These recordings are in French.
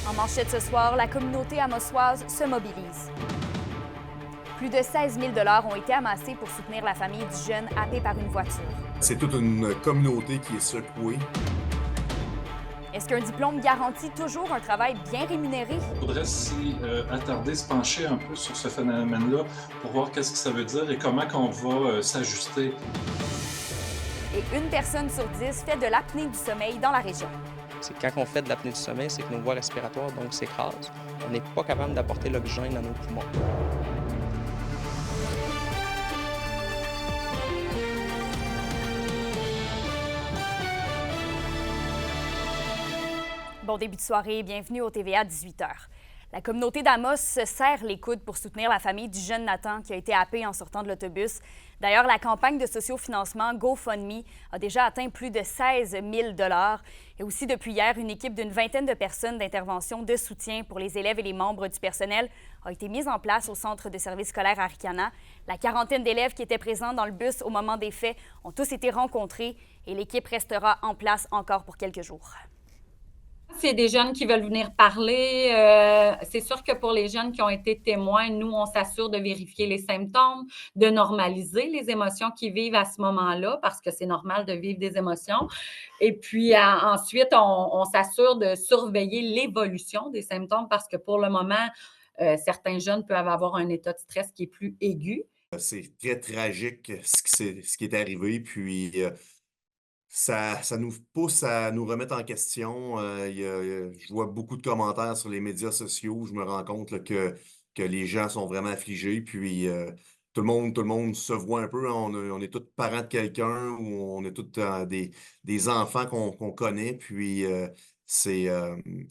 En manchette ce soir, la communauté amossoise se mobilise. Plus de 16 000 ont été amassés pour soutenir la famille du jeune happé par une voiture. C'est toute une communauté qui est secouée. Est-ce qu'un diplôme garantit toujours un travail bien rémunéré? Il faudrait s'y attarder, se pencher un peu sur ce phénomène-là pour voir qu'est-ce que ça veut dire et comment qu'on va s'ajuster. Et une personne sur 10 fait de l'apnée du sommeil dans la région. C'est quand on fait de l'apnée du sommeil, c'est que nos voies respiratoires donc s'écrasent. On n'est pas capable d'apporter l'oxygène dans nos poumons. Bon début de soirée, bienvenue au TVA 18h. La communauté d'Amos se serre les coudes pour soutenir la famille du jeune Nathan qui a été happé en sortant de l'autobus. D'ailleurs, la campagne de sociofinancement GoFundMe a déjà atteint plus de 16 000 $. Et aussi, depuis hier, une équipe d'une vingtaine de personnes d'intervention de soutien pour les élèves et les membres du personnel a été mise en place au centre de service scolaire Arikana. La quarantaine d'élèves qui étaient présents dans le bus au moment des faits ont tous été rencontrés et l'équipe restera en place encore pour quelques jours. C'est des jeunes qui veulent venir parler. C'est sûr que pour les jeunes qui ont été témoins, nous, on s'assure de vérifier les symptômes, de normaliser les émotions qu'ils vivent à ce moment-là, parce que c'est normal de vivre des émotions. Et puis ensuite, on s'assure de surveiller l'évolution des symptômes, parce que pour le moment, certains jeunes peuvent avoir un état de stress qui est plus aigu. C'est très tragique ce qui est arrivé, puis ça nous pousse à nous remettre en question. Je vois beaucoup de commentaires sur les médias sociaux où je me rends compte là, que les gens sont vraiment affligés, puis tout le monde se voit un peu, hein. On est tous parents de quelqu'un ou on est tous des enfants qu'on connaît, puis c'est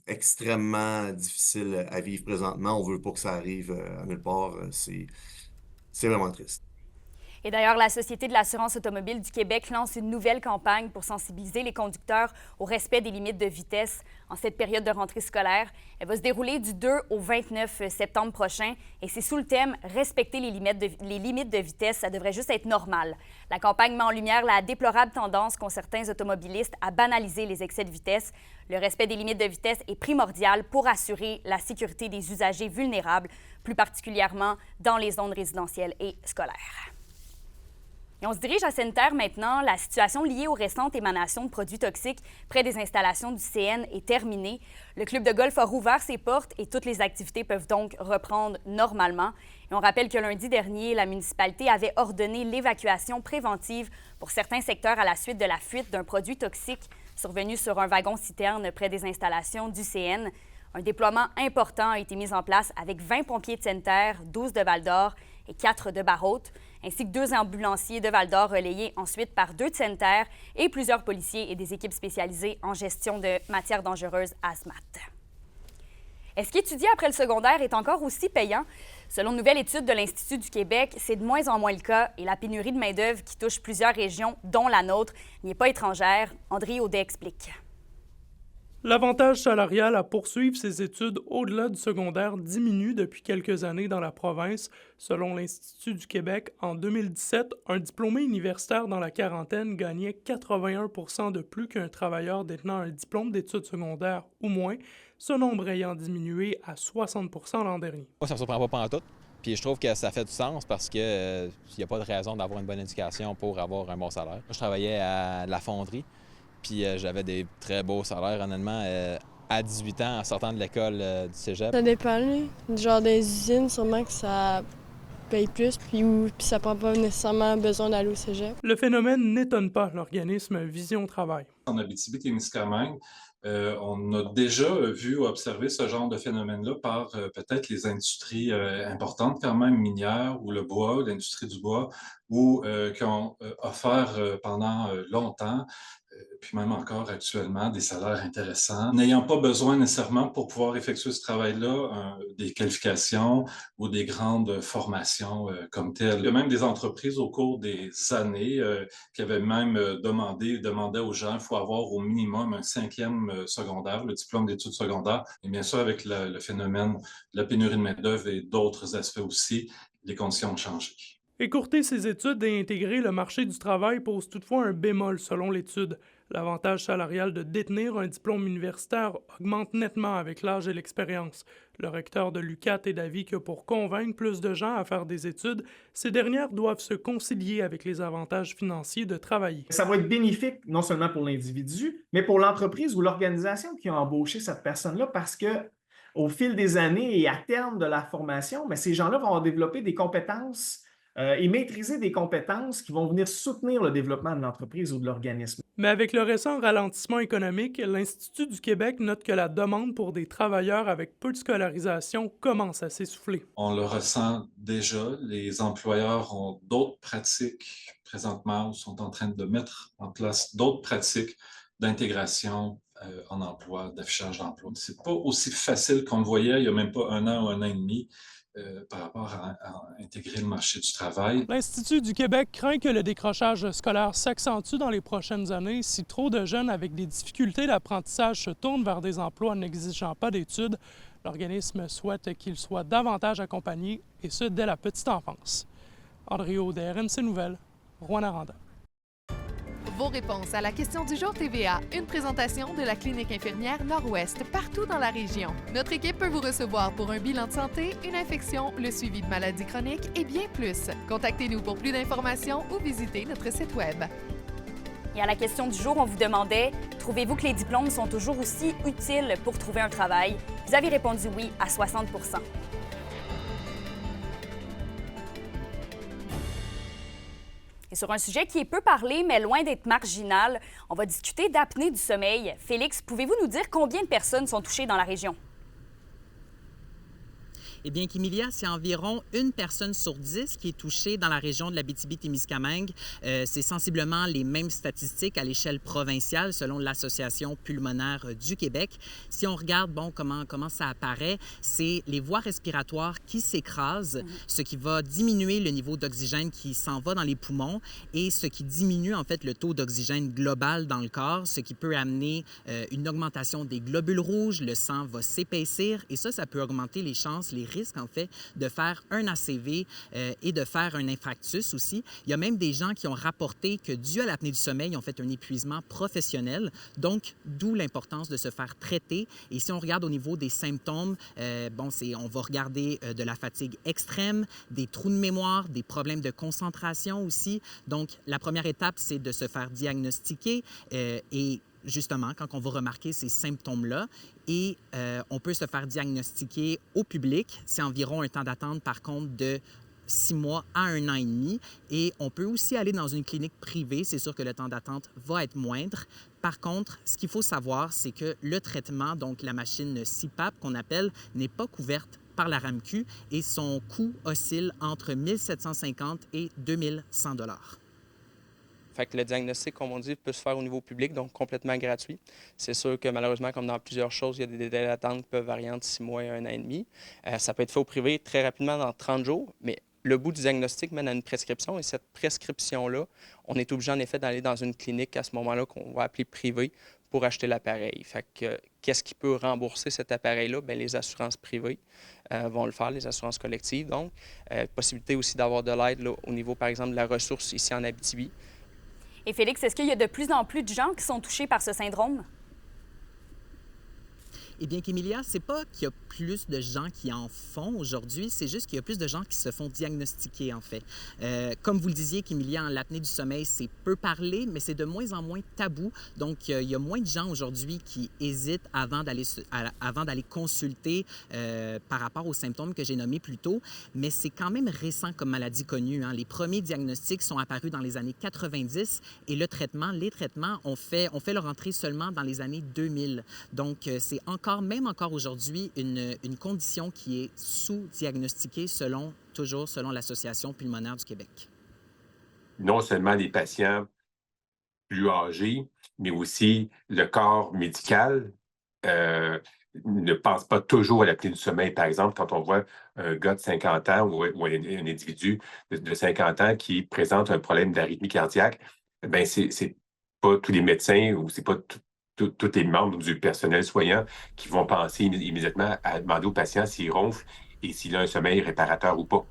extrêmement difficile à vivre présentement. On veut pas que ça arrive à nulle part. C'est vraiment triste. Et d'ailleurs, la Société de l'assurance automobile du Québec lance une nouvelle campagne pour sensibiliser les conducteurs au respect des limites de vitesse en cette période de rentrée scolaire. Elle va se dérouler du 2 au 29 septembre prochain et c'est sous le thème « Respecter les limites de vitesse, ça devrait juste être normal ». La campagne met en lumière la déplorable tendance qu'ont certains automobilistes à banaliser les excès de vitesse. Le respect des limites de vitesse est primordial pour assurer la sécurité des usagers vulnérables, plus particulièrement dans les zones résidentielles et scolaires. Et on se dirige à Sainte-Terre maintenant. La situation liée aux récentes émanations de produits toxiques près des installations du CN est terminée. Le club de golf a rouvert ses portes et toutes les activités peuvent donc reprendre normalement. Et on rappelle que lundi dernier, la municipalité avait ordonné l'évacuation préventive pour certains secteurs à la suite de la fuite d'un produit toxique survenu sur un wagon-citerne près des installations du CN. Un déploiement important a été mis en place avec 20 pompiers de Sainte-Terre, 12 de Val-d'Or et 4 de Barrault, ainsi que 2 ambulanciers de Val-d'Or relayés ensuite par 2 de Sainte-Terre et plusieurs policiers et des équipes spécialisées en gestion de matières dangereuses ASMAT. Est-ce qu'étudier après le secondaire est encore aussi payant? Selon une nouvelle étude de l'Institut du Québec, c'est de moins en moins le cas et la pénurie de main-d'œuvre qui touche plusieurs régions, dont la nôtre, n'y est pas étrangère. André Audet explique. L'avantage salarial à poursuivre ses études au-delà du secondaire diminue depuis quelques années dans la province. Selon l'Institut du Québec, en 2017, un diplômé universitaire dans la quarantaine gagnait 81 % de plus qu'un travailleur détenant un diplôme d'études secondaires ou moins, ce nombre ayant diminué à 60 % l'an dernier. Moi, ça me surprend pas pantoute. Puis je trouve que ça fait du sens parce que il n'y a pas de raison d'avoir une bonne éducation pour avoir un bon salaire. Je travaillais à la fonderie. Puis j'avais des très beaux salaires, honnêtement, à 18 ans, en sortant de l'école du cégep. Ça dépend, là. Genre des usines, sûrement que ça paye plus, puis ça prend pas nécessairement besoin d'aller au cégep. Le phénomène n'étonne pas l'organisme Vision Travail. En Abitibi-Témiscamingue, on a déjà vu ou observé ce genre de phénomène-là par peut-être les industries importantes quand même, minières ou le bois, l'industrie du bois, ou qui ont offert pendant longtemps puis même encore actuellement, des salaires intéressants, n'ayant pas besoin nécessairement pour pouvoir effectuer ce travail-là, des qualifications ou des grandes formations comme telles. Il y a même des entreprises au cours des années qui avaient même demandaient aux gens, il faut avoir au minimum un 5e secondaire, le diplôme d'études secondaires. Et bien sûr, avec le phénomène de la pénurie de main-d'œuvre et d'autres aspects aussi, les conditions ont changé. Écourter ses études et intégrer le marché du travail pose toutefois un bémol selon l'étude. L'avantage salarial de détenir un diplôme universitaire augmente nettement avec l'âge et l'expérience. Le recteur de l'UQAT est d'avis que pour convaincre plus de gens à faire des études, ces dernières doivent se concilier avec les avantages financiers de travailler. Ça va être bénéfique non seulement pour l'individu, mais pour l'entreprise ou l'organisation qui a embauché cette personne-là parce que au fil des années et à terme de la formation, mais ces gens-là vont développer des compétences et maîtriser des compétences qui vont venir soutenir le développement de l'entreprise ou de l'organisme. Mais avec le récent ralentissement économique, l'Institut du Québec note que la demande pour des travailleurs avec peu de scolarisation commence à s'essouffler. On le ressent déjà. Les employeurs ont d'autres pratiques présentement ou sont en train de mettre en place d'autres pratiques d'intégration en emploi, d'affichage d'emploi. C'est pas aussi facile qu'on le voyait il y a même pas un an ou un an et demi. Par rapport à intégrer le marché du travail. L'Institut du Québec craint que le décrochage scolaire s'accentue dans les prochaines années si trop de jeunes avec des difficultés d'apprentissage se tournent vers des emplois n'exigeant pas d'études. L'organisme souhaite qu'ils soient davantage accompagnés, et ce, dès la petite enfance. André Audet, RNC Nouvelles, Rouyn-Noranda. Vos réponses à la question du jour TVA, une présentation de la clinique infirmière Nord-Ouest partout dans la région. Notre équipe peut vous recevoir pour un bilan de santé, une infection, le suivi de maladies chroniques et bien plus. Contactez-nous pour plus d'informations ou visitez notre site Web. Et à la question du jour, on vous demandait « Trouvez-vous que les diplômes sont toujours aussi utiles pour trouver un travail? » Vous avez répondu oui à 60 %. Et sur un sujet qui est peu parlé, mais loin d'être marginal, on va discuter d'apnée du sommeil. Félix, pouvez-vous nous dire combien de personnes sont touchées dans la région? Eh bien, Kimilia, c'est environ 1 personne sur 10 qui est touchée dans la région de l'Abitibi-Témiscamingue. C'est sensiblement les mêmes statistiques à l'échelle provinciale selon l'Association pulmonaire du Québec. Si on regarde comment ça apparaît, c'est les voies respiratoires qui s'écrasent, ce qui va diminuer le niveau d'oxygène qui s'en va dans les poumons et ce qui diminue en fait le taux d'oxygène global dans le corps, ce qui peut amener une augmentation des globules rouges, le sang va s'épaissir et ça peut augmenter les chances, les risque, en fait, de faire un ACV et de faire un infarctus aussi. Il y a même des gens qui ont rapporté que, dû à l'apnée du sommeil, ils ont fait un épuisement professionnel. Donc, d'où l'importance de se faire traiter. Et si on regarde au niveau des symptômes, on va regarder de la fatigue extrême, des trous de mémoire, des problèmes de concentration aussi. Donc, la première étape, c'est de se faire diagnostiquer et justement, quand on va remarquer ces symptômes-là, et on peut se faire diagnostiquer au public. C'est environ un temps d'attente, par contre, de 6 mois à 1 an et demi. Et on peut aussi aller dans une clinique privée. C'est sûr que le temps d'attente va être moindre. Par contre, ce qu'il faut savoir, c'est que le traitement, donc la machine CPAP qu'on appelle, n'est pas couverte par la RAMQ et son coût oscille entre 1 750 et 2 100 $. Fait que le diagnostic, comme on dit, peut se faire au niveau public, donc complètement gratuit. C'est sûr que malheureusement, comme dans plusieurs choses, il y a des délais d'attente qui peuvent varier entre 6 mois et 1 an et demi. Ça peut être fait au privé très rapidement, dans 30 jours, mais le bout du diagnostic mène à une prescription et cette prescription-là, on est obligé en effet d'aller dans une clinique à ce moment-là qu'on va appeler privée pour acheter l'appareil. Fait que qu'est-ce qui peut rembourser cet appareil-là? Bien, les assurances privées vont le faire, les assurances collectives. Donc, possibilité aussi d'avoir de l'aide au niveau, par exemple, de la ressource ici en Abitibi. Et Félix, est-ce qu'il y a de plus en plus de gens qui sont touchés par ce syndrome? Eh bien, Kimilia, c'est pas qu'il y a plus de gens qui en font aujourd'hui, c'est juste qu'il y a plus de gens qui se font diagnostiquer, en fait. Comme vous le disiez, Kimilia, l'apnée du sommeil, c'est peu parlé, mais c'est de moins en moins tabou. Donc, il y a moins de gens aujourd'hui qui hésitent avant d'aller consulter par rapport aux symptômes que j'ai nommés plus tôt. Mais c'est quand même récent comme maladie connue, hein. Les premiers diagnostics sont apparus dans les années 90 et les traitements ont fait leur entrée seulement dans les années 2000. Donc, c'est même encore aujourd'hui, une condition qui est sous-diagnostiquée selon l'Association pulmonaire du Québec. Non seulement les patients plus âgés, mais aussi le corps médical ne pense pas toujours à l'apnée du sommeil. Par exemple, quand on voit un gars de 50 ans ou un individu de 50 ans qui présente un problème d'arythmie cardiaque, bien, c'est pas tous les médecins ou c'est pas tous les membres du personnel soignant qui vont penser immédiatement à demander au patient s'il ronfle et s'il a un sommeil réparateur ou pas.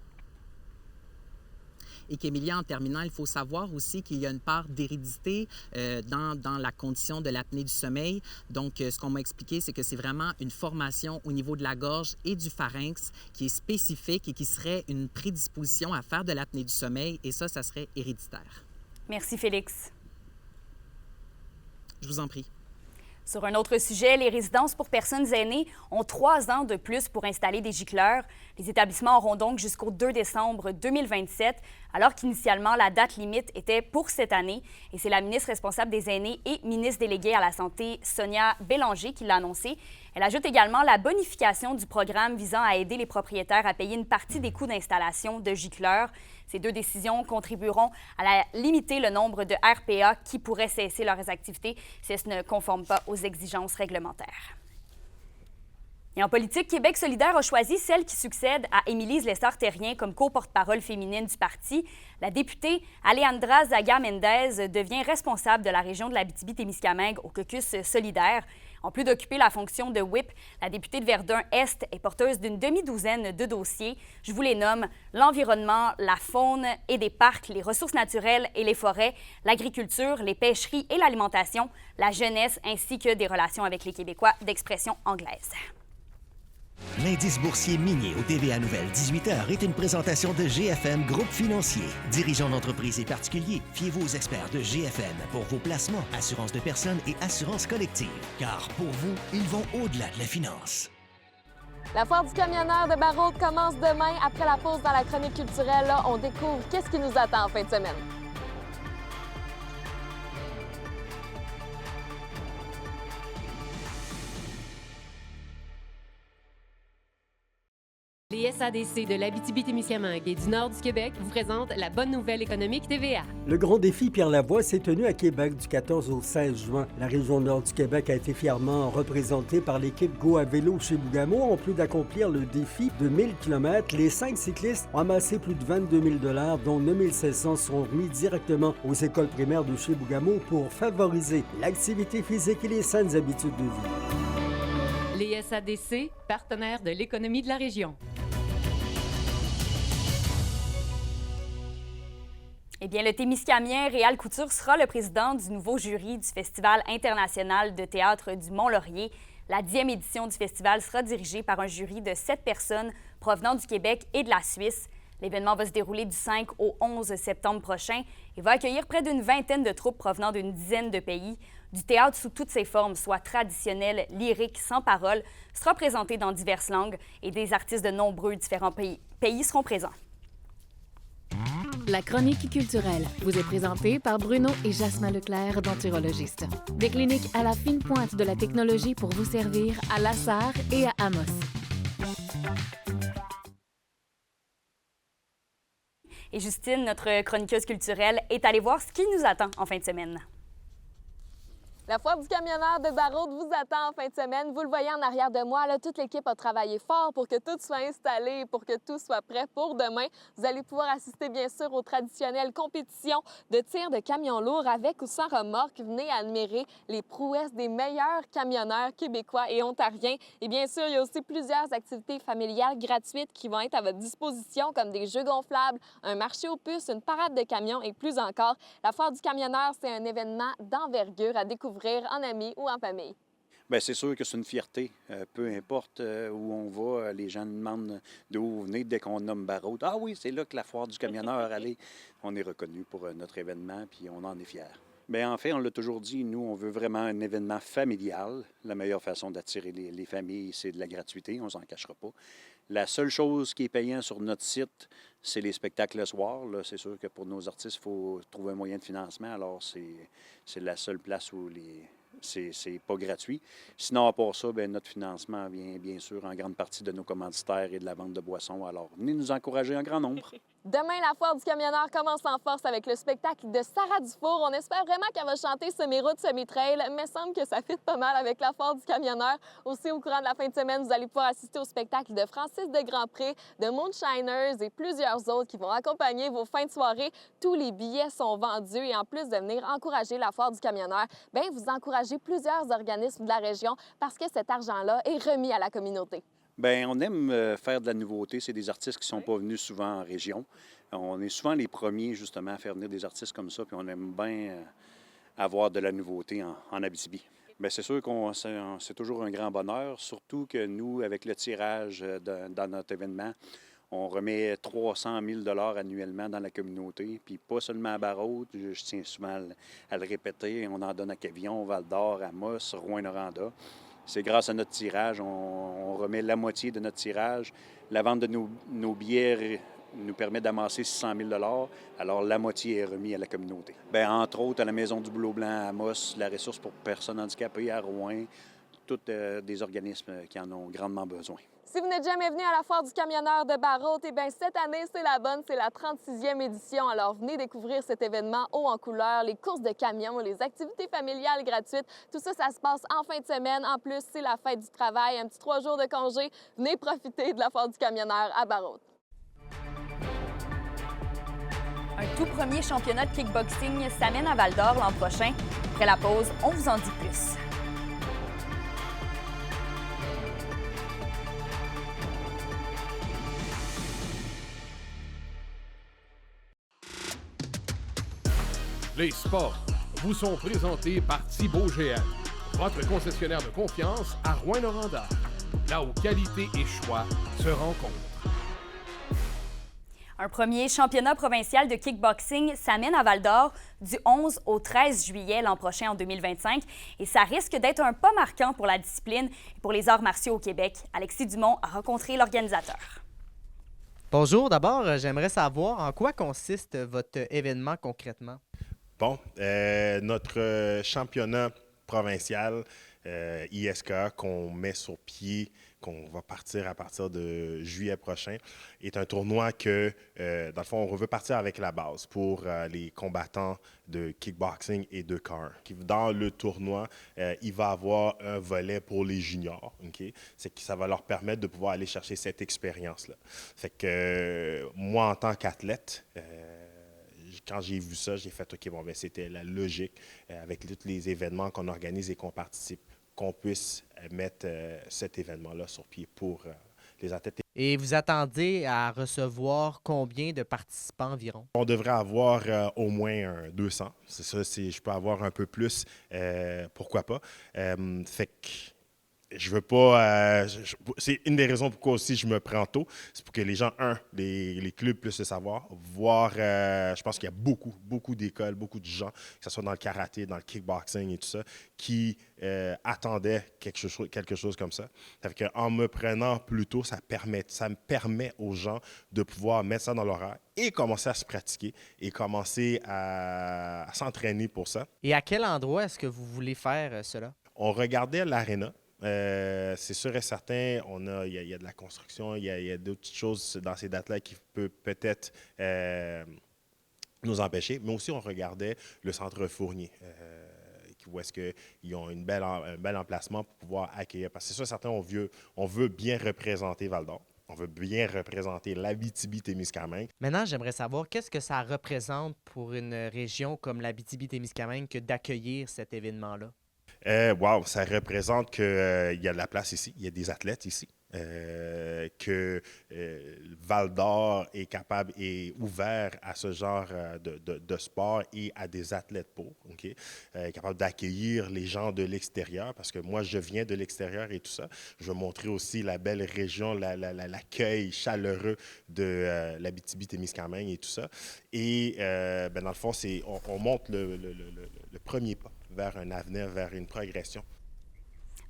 Et qu'Émilie, en terminant, il faut savoir aussi qu'il y a une part d'hérédité dans la condition de l'apnée du sommeil. Donc, ce qu'on m'a expliqué, c'est que c'est vraiment une formation au niveau de la gorge et du pharynx qui est spécifique et qui serait une prédisposition à faire de l'apnée du sommeil. Et ça serait héréditaire. Merci, Félix. Je vous en prie. Sur un autre sujet, les résidences pour personnes aînées ont 3 ans de plus pour installer des gicleurs. Les établissements auront donc jusqu'au 2 décembre 2027, alors qu'initialement, la date limite était pour cette année. Et c'est la ministre responsable des aînés et ministre déléguée à la Santé, Sonia Bélanger, qui l'a annoncé. Elle ajoute également la bonification du programme visant à aider les propriétaires à payer une partie des coûts d'installation de gicleurs. Ces 2 décisions contribueront à limiter le nombre de RPA qui pourraient cesser leurs activités si elles ne conforment pas aux exigences réglementaires. Et en politique, Québec solidaire a choisi celle qui succède à Émilie Lessard-Terrien comme co-porte-parole féminine du parti. La députée Alejandra Zaga-Mendez devient responsable de la région de l'Abitibi-Témiscamingue au caucus solidaire. En plus d'occuper la fonction de whip, la députée de Verdun-Est est porteuse d'une demi-douzaine de dossiers. Je vous les nomme: l'environnement, la faune et des parcs, les ressources naturelles et les forêts, l'agriculture, les pêcheries et l'alimentation, la jeunesse ainsi que des relations avec les Québécois d'expression anglaise. L'indice boursier minier au TVA Nouvelle 18h est une présentation de GFM Groupe Financier. Dirigeants d'entreprises et particuliers, fiez-vous aux experts de GFM pour vos placements, assurances de personnes et assurances collectives. Car pour vous, ils vont au-delà de la finance. La foire du camionneur de Barraud commence demain. Après la pause dans la chronique culturelle, là, on découvre qu'est-ce qui nous attend en fin de semaine. Les SADC de l'Abitibi-Témiscamingue et du nord du Québec vous présentent la bonne nouvelle économique TVA. Le Grand défi Pierre Lavoie s'est tenu à Québec du 14 au 16 juin. La région nord du Québec a été fièrement représentée par l'équipe Go à vélo chez Bougamo. En plus d'accomplir le défi de 1000 km, les 5 cyclistes ont amassé plus de 22 000 $, dont 9 700 seront remis directement aux écoles primaires de chez Bougamo pour favoriser l'activité physique et les saines habitudes de vie. Les SADC, partenaires de l'économie de la région. Eh bien, le Témiscamien Réal Couture sera le président du nouveau jury du Festival international de théâtre du Mont-Laurier. La 10e édition du festival sera dirigée par un jury de 7 personnes provenant du Québec et de la Suisse. L'événement va se dérouler du 5 au 11 septembre prochain et va accueillir près d'une vingtaine de troupes provenant d'une dizaine de pays. Du théâtre sous toutes ses formes, soit traditionnel, lyrique, sans parole, sera présenté dans diverses langues et des artistes de nombreux différents pays seront présents. La chronique culturelle vous est présentée par Bruno et Jasmin Leclerc, denturologistes. Des cliniques à la fine pointe de la technologie pour vous servir à La Sarre et à Amos. Et Justine, notre chroniqueuse culturelle, est allée voir ce qui nous attend en fin de semaine. La foire du camionneur de Barraud vous attend en fin de semaine. Vous le voyez en arrière de moi, là, toute l'équipe a travaillé fort pour que tout soit installé, pour que tout soit prêt pour demain. Vous allez pouvoir assister bien sûr aux traditionnelles compétitions de tir de camions lourds avec ou sans remorque. Venez admirer les prouesses des meilleurs camionneurs québécois et ontariens. Et bien sûr, il y a aussi plusieurs activités familiales gratuites qui vont être à votre disposition, comme des jeux gonflables, un marché aux puces, une parade de camions et plus encore. La foire du camionneur, c'est un événement d'envergure à découvrir en amis ou en famille. Bien, c'est sûr que c'est une fierté. Peu importe où on va, les gens nous demandent d'où vous venez dès qu'on nomme Barraud. Ah oui, c'est là que la foire du camionneur, allez. On est reconnu pour notre événement, puis on en est fiers. Bien, en fait, on l'a toujours dit, nous, on veut vraiment un événement familial. La meilleure façon d'attirer les familles, c'est de la gratuité, on ne s'en cachera pas. La seule chose qui est payante sur notre site, c'est les spectacles le soir. Là, c'est sûr que pour nos artistes, il faut trouver un moyen de financement. Alors, c'est la seule place où c'est pas gratuit. Sinon, à part ça, bien, notre financement vient bien sûr en grande partie de nos commanditaires et de la vente de boissons. Alors, venez nous encourager en grand nombre. Demain, la foire du camionneur commence en force avec le spectacle de Sarah Dufour. On espère vraiment qu'elle va chanter semi-route, semi-trail, mais semble que ça fit pas mal avec la foire du camionneur. Aussi, au courant de la fin de semaine, vous allez pouvoir assister au spectacle de Francis de Grandpré, de Moonshiners et plusieurs autres qui vont accompagner vos fins de soirée. Tous les billets sont vendus et en plus de venir encourager la foire du camionneur, bien, vous encouragez plusieurs organismes de la région parce que cet argent-là est remis à la communauté. Bien, on aime faire de la nouveauté. C'est des artistes qui ne sont pas venus souvent en région. On est souvent les premiers, justement, à faire venir des artistes comme ça, puis on aime bien avoir de la nouveauté en Abitibi. Bien, c'est sûr que c'est toujours un grand bonheur, surtout que nous, avec le tirage dans notre événement, on remet 300 000 $ annuellement dans la communauté, puis pas seulement à Barraud, je tiens souvent à le répéter, on en donne à Quévillon, Val-d'Or, Amos, Rouyn-Noranda. C'est grâce à notre tirage, on remet la moitié de notre tirage. La vente de nos billets nous permet d'amasser 600 000 $, alors la moitié est remise à la communauté. Bien, entre autres, à la Maison du Boulot Blanc à Amos, la ressource pour personnes handicapées à Rouyn, tous des organismes qui en ont grandement besoin. Si vous n'êtes jamais venu à la Foire du camionneur de Barraud, eh bien cette année, c'est la bonne, c'est la 36e édition. Alors venez découvrir cet événement haut en couleur, les courses de camions, les activités familiales gratuites. Tout ça, ça se passe en fin de semaine. En plus, c'est la fête du travail, un petit 3 jours de congé. Venez profiter de la Foire du camionneur à Barraud. Un tout premier championnat de kickboxing s'amène à Val-d'Or l'an prochain. Après la pause, on vous en dit plus. Les sports vous sont présentés par Thibaut GM, votre concessionnaire de confiance à Rouyn-Noranda, là où qualité et choix se rencontrent. Un premier championnat provincial de kickboxing s'amène à Val-d'Or du 11 au 13 juillet l'an prochain en 2025 et ça risque d'être un pas marquant pour la discipline et pour les arts martiaux au Québec. Alexis Dumont a rencontré l'organisateur. Bonjour, d'abord, j'aimerais savoir en quoi consiste votre événement concrètement? Bon, notre championnat provincial ISK qu'on met sur pied, qu'on va partir à partir de juillet prochain, est un tournoi que, dans le fond, on veut partir avec la base pour les combattants de kickboxing et de CAR. Dans le tournoi, il va y avoir un volet pour les juniors. Okay? C'est que ça va leur permettre de pouvoir aller chercher cette expérience-là. Fait que moi, en tant qu'athlète, quand j'ai vu ça, j'ai fait « OK, bon, ben, c'était la logique avec tous les événements qu'on organise et qu'on participe, qu'on puisse mettre cet événement-là sur pied pour les athlètes. » Et vous attendez à recevoir combien de participants environ? On devrait avoir au moins 200. C'est ça, je peux avoir un peu plus, pourquoi pas. Fait que je veux pas... c'est une des raisons pourquoi aussi je me prends tôt. C'est pour que les gens, les clubs puissent le savoir. Voir, je pense qu'il y a beaucoup d'écoles, beaucoup de gens, que ce soit dans le karaté, dans le kickboxing et tout ça, qui attendaient quelque chose comme ça. Fait qu'en me prenant plus tôt, ça me permet aux gens de pouvoir mettre ça dans l'horaire et commencer à se pratiquer et commencer à s'entraîner pour ça. Et à quel endroit est-ce que vous voulez faire cela? On regardait l'aréna. C'est sûr et certain, il y a de la construction, il y a d'autres petites choses dans ces dates-là qui peuvent peut-être nous empêcher, mais aussi on regardait le centre Fournier, où est-ce qu'ils ont un bel emplacement pour pouvoir accueillir. Parce que c'est sûr et certain, on veut bien représenter Val-d'Or, on veut bien représenter l'Abitibi-Témiscamingue. Maintenant, j'aimerais savoir qu'est-ce que ça représente pour une région comme l'Abitibi-Témiscamingue que d'accueillir cet événement-là? Wow, ça représente qu'il y a de la place ici, il y a des athlètes ici, que Val-d'Or est capable et ouvert à ce genre de sport et à des athlètes pour, okay? Capable d'accueillir les gens de l'extérieur, parce que moi, je viens de l'extérieur et tout ça. Je veux montrer aussi la belle région, l'accueil chaleureux de l'Abitibi-Témiscamingue et tout ça. Et dans le fond, on monte le premier pas vers un avenir, vers une progression.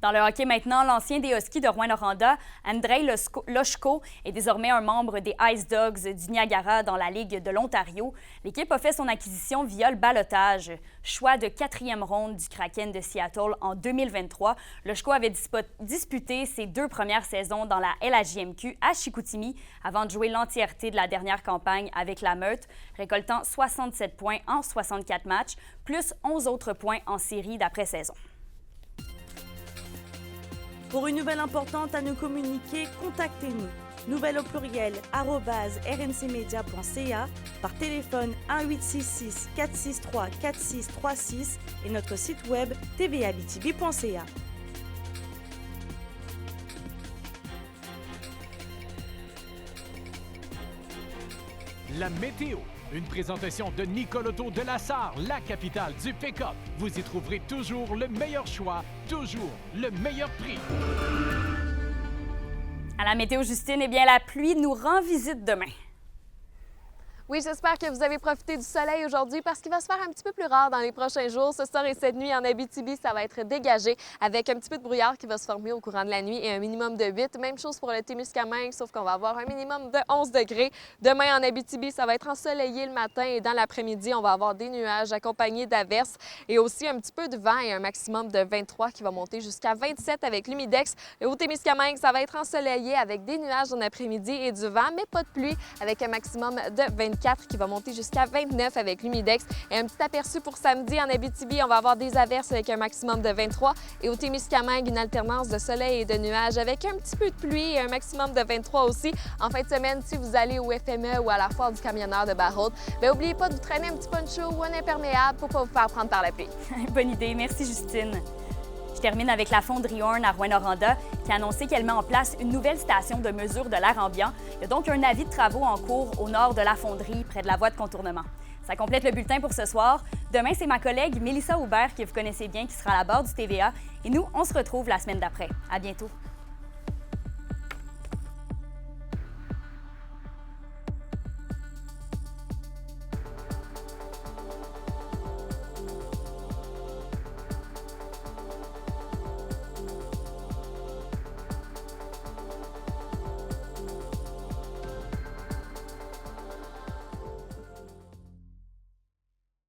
Dans le hockey maintenant, l'ancien des Huskies de Rouyn-Noranda, Andrei Loshko, est désormais un membre des Ice Dogs du Niagara dans la Ligue de l'Ontario. L'équipe a fait son acquisition via le ballottage. Choix de 4e ronde du Kraken de Seattle en 2023, Loshko avait disputé ses 2 premières saisons dans la LHJMQ à Chicoutimi avant de jouer l'entièreté de la dernière campagne avec la Meute, récoltant 67 points en 64 matchs, plus 11 autres points en série d'après-saison. Pour une nouvelle importante à nous communiquer, contactez-nous. Nouvelle au pluriel @rncmedia.ca, par téléphone 1-866 463 4636 et notre site web tvabitibi.ca. La météo. Une présentation de Nicole Auto de la Sarre, la capitale du pick-up. Vous y trouverez toujours le meilleur choix, toujours le meilleur prix. À la météo, Justine, eh bien, la pluie nous rend visite demain. Oui, j'espère que vous avez profité du soleil aujourd'hui parce qu'il va se faire un petit peu plus rare dans les prochains jours. Ce soir et cette nuit en Abitibi, ça va être dégagé avec un petit peu de brouillard qui va se former au courant de la nuit et un minimum de 8. Même chose pour le Témiscamingue, sauf qu'on va avoir un minimum de 11 degrés. Demain en Abitibi, ça va être ensoleillé le matin et dans l'après-midi, on va avoir des nuages accompagnés d'averses et aussi un petit peu de vent et un maximum de 23 qui va monter jusqu'à 27 avec l'humidex. Et au Témiscamingue, ça va être ensoleillé avec des nuages en après-midi et du vent, mais pas de pluie avec un maximum de 24 qui va monter jusqu'à 29 avec l'humidex. Et un petit aperçu pour samedi en Abitibi, on va avoir des averses avec un maximum de 23 et au Témiscamingue, une alternance de soleil et de nuages avec un petit peu de pluie et un maximum de 23 aussi. En fin de semaine, si vous allez au FME ou à la foire du camionneur de Barraud, n'oubliez pas de vous traîner un petit poncho ou un imperméable pour ne pas vous faire prendre par la pluie. Bonne idée. Merci, Justine. Je termine avec la fonderie Horn à Rouyn-Noranda qui a annoncé qu'elle met en place une nouvelle station de mesure de l'air ambiant. Il y a donc un avis de travaux en cours au nord de la fonderie, près de la voie de contournement. Ça complète le bulletin pour ce soir. Demain, c'est ma collègue Mélissa Aubert, que vous connaissez bien, qui sera à la barre du TVA. Et nous, on se retrouve la semaine d'après. À bientôt.